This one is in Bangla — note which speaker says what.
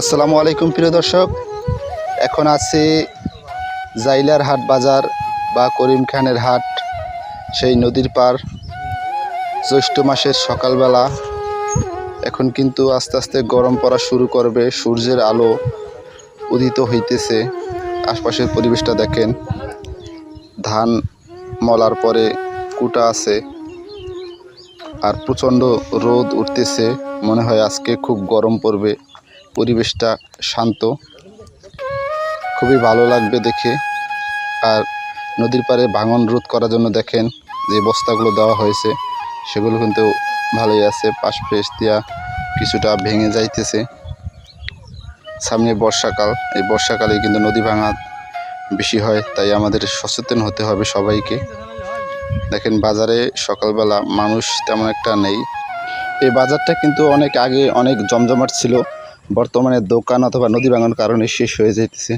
Speaker 1: আসসালামু আলাইকুম প্রিয় দর্শক, এখন আছি জাইলার হাট বাজার বা করিম খানের হাট, সেই নদীর পার। জ্যৈষ্ঠ মাসের সকালবেলা। এখন কিন্তু আস্তে আস্তে গরম পড়া শুরু করবে, সূর্যের আলো উদিত হইতেছে। আশপাশের পরিবেশটা দেখেন, ধান মলার পরে কুটা আছে আর প্রচণ্ড রোদ উঠতেছে। মনে হয় আজকে খুব গরম পড়বে। পরিবেশটা শান্ত, খুবই ভালো লাগবে দেখে। আর নদীর পাড়ে ভাঙন রোধ করার জন্য দেখেন যে বস্তাগুলো দেওয়া হয়েছে, সেগুলো কিন্তু ভালোই আছে। পাশ ফেস দিয়া কিছুটা ভেঙে যাইতেছে। সামনে বর্ষাকাল, এই বর্ষাকালে কিন্তু নদী ভাঙা বেশি হয়, তাই আমাদের সচেতন হতে হবে সবাইকে। দেখেন বাজারে সকালবেলা মানুষ তেমন একটা নেই। এই বাজারটা কিন্তু অনেক আগে অনেক জমজমাট ছিল, বর্তমানে দোকান অথবা নদী ভাঙার কারণে শেষ হয়ে যাইতেছে।